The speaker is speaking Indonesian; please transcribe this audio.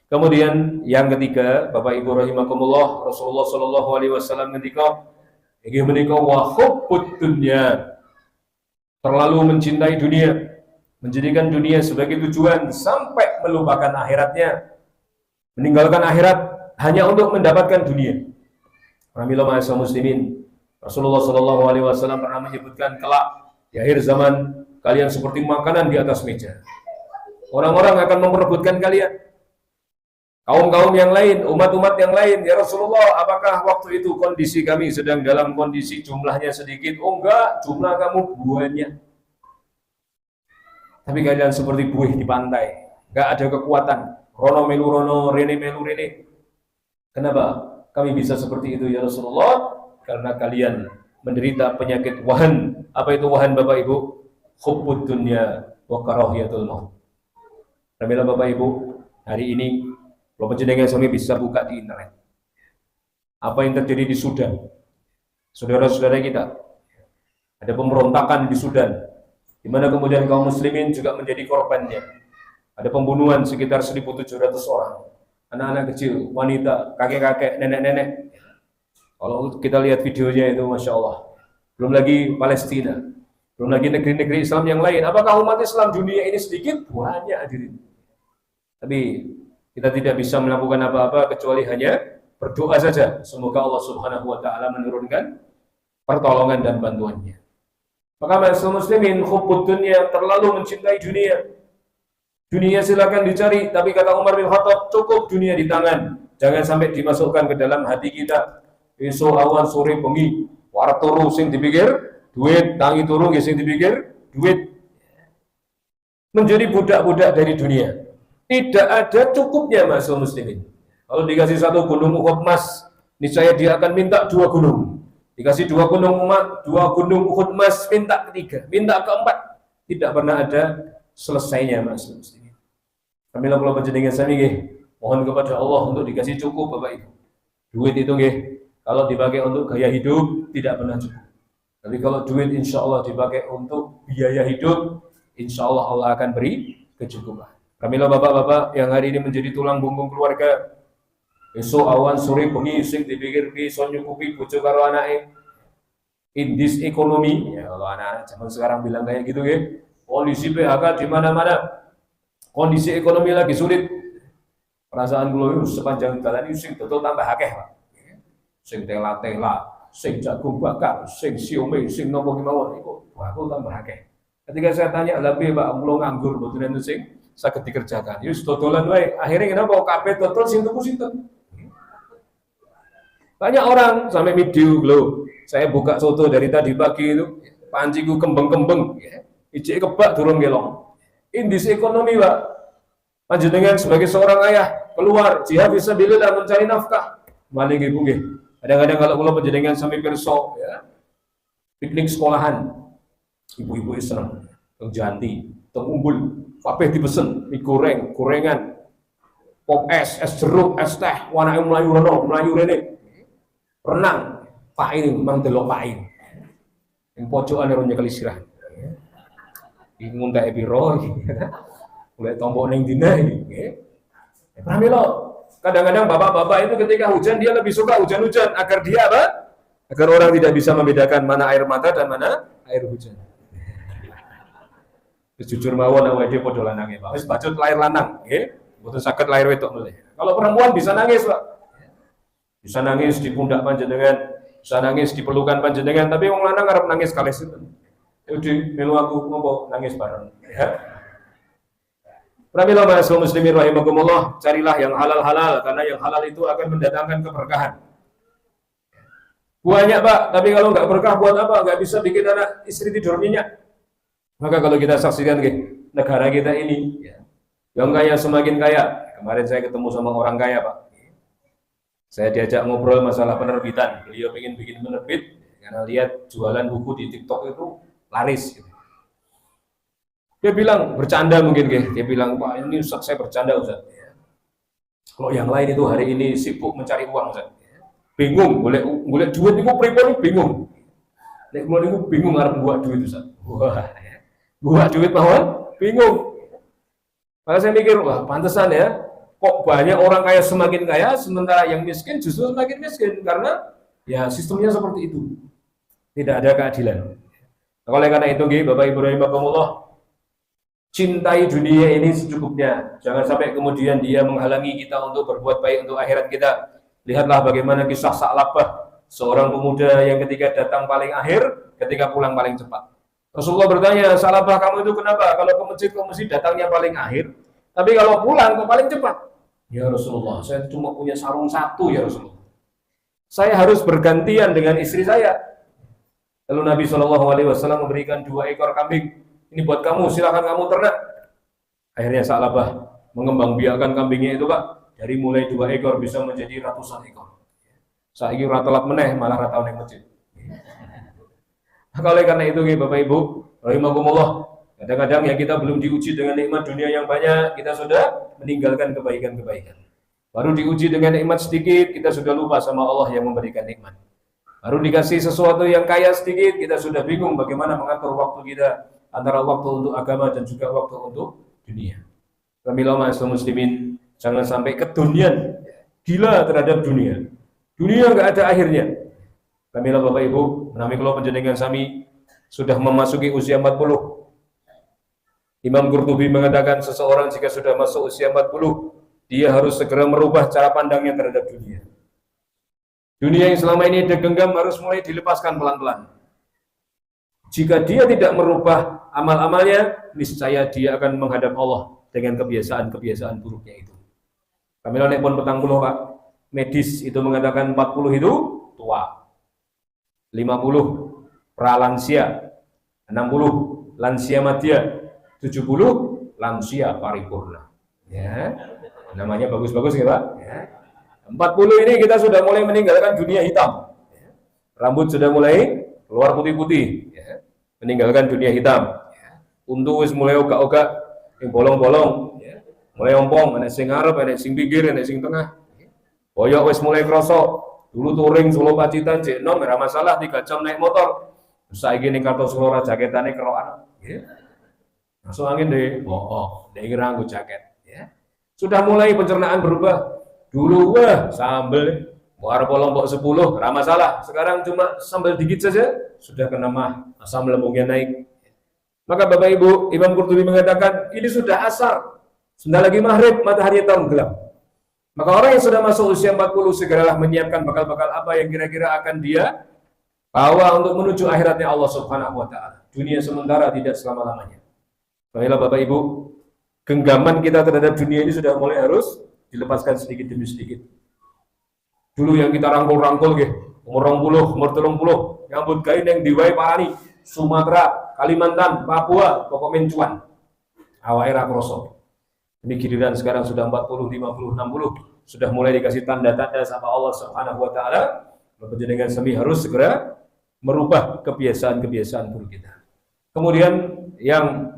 Kemudian yang ketiga, Bapak Ibu rahimakumullah, Rasulullah sallallahu alaihi wasallam ngendika, inggih menika wa hubbud dunya, terlalu mencintai dunia, menjadikan dunia sebagai tujuan sampai melupakan akhiratnya, meninggalkan akhirat hanya untuk mendapatkan dunia. Pramila ma'asyiral muslimin, Rasulullah sallallahu alaihi wasallam pernah menyebutkan kelak di akhir zaman kalian seperti makanan di atas meja. Orang-orang akan memperebutkan kalian. Kaum-kaum yang lain, umat-umat yang lain, ya Rasulullah, apakah waktu itu kondisi kami sedang dalam kondisi jumlahnya sedikit? Oh enggak, jumlah kamu banyak. Tapi kalian seperti buih di pantai, enggak ada kekuatan. Rono melu rono, rene melu rene. Kenapa kami bisa seperti itu ya Rasulullah? Karena kalian menderita penyakit wahan. Apa itu wahan Bapak Ibu? Hubbud dunya wa karahiyatul maut. Alhamdulillah Bapak Ibu, hari ini kalau penjenengan sami bisa buka di internet. Apa yang terjadi di Sudan? Saudara-saudara kita, ada pemberontakan di Sudan, di mana kemudian kaum muslimin juga menjadi korbannya. Ada pembunuhan sekitar 1.700 orang. Anak-anak kecil, wanita, kakek-kakek, nenek-nenek. Kalau kita lihat videonya itu, Masya Allah. Belum lagi Palestina. Belum lagi negeri-negeri Islam yang lain. Apakah umat Islam dunia ini sedikit? Banyak hadirin. Tapi kita tidak bisa melakukan apa-apa kecuali hanya berdoa saja. Semoga Allah Subhanahu wa taala menurunkan pertolongan dan bantuannya. Maka ma'asyiral muslimin, hubbud dunya, terlalu mencintai dunia. Dunia silakan dicari, tapi kata Umar bin Khattab, cukup dunia di tangan. Jangan sampai dimasukkan ke dalam hati kita. Esok awan sore bengi, war turu sing dipikir duit, tangi turu sing dipikir duit. Menjadi budak-budak dari dunia. Tidak ada cukupnya ma'asyiral muslimin. Kalau dikasih satu gunung Uhud emas, niscaya dia akan minta 2 gunung. Dikasih 2 gunung emas, 2 gunung Uhud emas, minta ketiga, minta keempat. Tidak pernah ada selesainya ma'asyiral muslimin. Kami kalau panjenengan sami nggih, mohon kepada Allah untuk dikasih cukup Bapak Ibu. Duit itu nggih, kalau dipakai untuk gaya hidup tidak pernah cukup. Tapi kalau duit insya Allah dipakai untuk biaya hidup, insya Allah Allah akan beri kecukupan. Kamilah bapak-bapak yang hari ini menjadi tulang punggung keluarga, esok awan sore bengi sing dipikir iso nyukupi bojo karo anake. In this economy, ya kalau anak-anak zaman sekarang bilang kayak gitu ya, kondisi PHK di mana-mana, kondisi ekonomi lagi sulit. Perasaan kula sepanjang jalan ini sing dodol tambah akeh, Pak. Sing tela-tela, sing jagung bakar, sing siomay, sing nopo kemawon iku bakul tambah akeh. Ketika saya tanya, "Lah piye Pak, mulo nganggur mboten enten sing saged dikerjakan?" Yus dodolan wae. Akhirnya kenapa kabeh dodol sing tuku sinten? Banyak orang sampai video lho. Saya buka soto dari tadi pagi itu, panciku kembeng-kembeng, ijek kebak durung gelong. Indis ekonomi, Pak. Panjenengan sebagai seorang ayah keluar jihad fisabilillah mencari nafkah. Maling ibu nggih. Kadang-kadang kalau kula panjenengan sampai pirsa ya. Piknik sekolahan. Ibu-ibu seneng, teng Janti, teng Umbul, kabeh dipesen mie goreng, gorengan, pop es, es jeruk, es teh, wanake mlayu rono, mlayu rene. Renang, Pak ini memang delok Pak ini. Yang pojokan ero nyekel istirahat. Iki nguntek piro iki. Golek tombok ning dina iki, nggih. Pramila, kadang-kadang bapak-bapak itu ketika hujan dia lebih suka hujan-hujan agar dia apa? Agar orang tidak bisa membedakan mana air mata dan mana air hujan. Jujur mawon awake dhewe padha lanange, Pak. Wis bacut lair lanang, nggih. Mboten saged lair wedok melih. Kalau perempuan bisa nangis, Pak. Bisa nangis di pundak panjenengan, bisa nangis di pelukan panjenengan, tapi wong lanang arep nangis kalih sinten? Yaudah, melu aku ngopo nangis bareng, ya. Pramila ma'asyiral muslimin rahimakumullah, carilah yang halal-halal karena yang halal itu akan mendatangkan keberkahan. Banyak, Pak, tapi kalau nggak berkah buat apa? Nggak bisa bikin anak istri tidur nyenyak. Maka kalau kita saksikan negara kita ini, ya, yang kaya semakin kaya. Kemarin saya ketemu sama orang kaya, Pak. Saya diajak ngobrol masalah penerbitan. Beliau ingin bikin penerbit karena lihat jualan buku di TikTok itu laris. Gitu. Dia bilang bercanda mungkin, dia bilang, "Pak, ini Ustaz saya bercanda Ustaz." Ya. Kalau yang lain itu hari ini sibuk mencari uang Ustaz. Bingung, boleh duit itu pripun bingung. Nek kula niku bingung arep buat duit Ustaz. Wah, buat duit mawon bingung. Maka saya mikir, wah pantesan ya, kok banyak orang kaya semakin kaya, sementara yang miskin justru semakin miskin, karena ya sistemnya seperti itu. Tidak ada keadilan. Oleh karena itu, Bapak Ibu rahimakumullah, cintai dunia ini secukupnya. Jangan sampai kemudian dia menghalangi kita untuk berbuat baik untuk akhirat kita. Lihatlah bagaimana kisah Sa'labah, seorang pemuda yang ketika datang paling akhir, ketika pulang paling cepat. Rasulullah bertanya, Sa'labah, kamu itu kenapa? Kalau ke masjid, kamu mesti datangnya paling akhir, tapi kalau pulang kok paling cepat? Ya Rasulullah, saya cuma punya sarung satu ya Rasulullah. Saya harus bergantian dengan istri saya. Lalu Nabi SAW memberikan 2 ekor kambing. Ini buat kamu, silakan kamu ternak. Akhirnya Sa'labah mengembangbiakkan kambingnya itu, Pak. Dari mulai 2 ekor bisa menjadi ratusan ekor. Saiki ora telat meneh, malah ora tau ning masjid. Oleh karena itu, Bapak Ibu, rahimakumullah, kadang-kadang ya kita belum diuji dengan nikmat dunia yang banyak, kita sudah meninggalkan kebaikan-kebaikan. Baru diuji dengan nikmat sedikit, kita sudah lupa sama Allah yang memberikan nikmat. Baru dikasih sesuatu yang kaya sedikit, kita sudah bingung bagaimana mengatur waktu kita antara waktu untuk agama dan juga waktu untuk dunia. Kamilah ma'asyiral muslimin, jangan sampai kedunian, gila terhadap dunia. Dunia nggak ada akhirnya. Kamilah Bapak Ibu, menami kula panjenengan sami sudah memasuki usia 40. Imam Qurtubi mengatakan seseorang jika sudah masuk usia 40, dia harus segera merubah cara pandangnya terhadap dunia. Dunia yang selama ini digenggam harus mulai dilepaskan pelan-pelan. Jika dia tidak merubah amal-amalnya, niscaya dia akan menghadap Allah dengan kebiasaan-kebiasaan buruknya itu. Kami nek pun petang puluh, Pak. Medis itu mengatakan 40 itu tua. 50 pralansia, 60 lansia madya, 70 lansia paripurna. Ya. Namanya bagus-bagus ya, Pak. Ya. 40 ini kita sudah mulai meninggalkan dunia hitam. Rambut sudah mulai keluar putih-putih, ya. Meninggalkan dunia hitam. Untu wis mulai ogak-ogak, yang bolong-bolong, ya. Mulai ompong, ana sing ngarep, ana sing pinggir, ana sing tengah. Boyok wis mulai krosok. Dulu touring Solo Pacitan jek enom ora masalah 3 jam naik motor. Saiki ning Kartosuro jaketane kerokan, ya. Masuk angin deh, dia kira nganggo jaket, ya. Sudah mulai pencernaan berubah. Dulu sambel buah kelompok 10 nggak masalah. Sekarang cuma sambal dikit saja sudah kena mah, asam lambungnya naik. Maka Bapak Ibu, Imam Qurtubi mengatakan ini sudah asar, sudah lagi maghrib, matahari tenggelam. Maka orang yang sudah masuk usia 40 segeralah menyiapkan bakal-bakal apa yang kira-kira akan dia bawa untuk menuju akhiratnya Allah Subhanahu wa taala. Dunia sementara tidak selama-lamanya. Baiklah Bapak Ibu, genggaman kita terhadap dunia ini sudah mulai harus dilepaskan sedikit demi sedikit. Dulu yang kita rangkul-rangkul umur 20, umur 30, nyambut gawe yang diwai parani, Sumatera, Kalimantan, Papua, pokok mencuan. Awake ra kroso. Ini giliran sekarang sudah 40, 50, 60, sudah mulai dikasih tanda-tanda sama Allah Subhanahu wa taala. Dengan semi harus segera merubah kebiasaan-kebiasaan buruk kita. Kemudian yang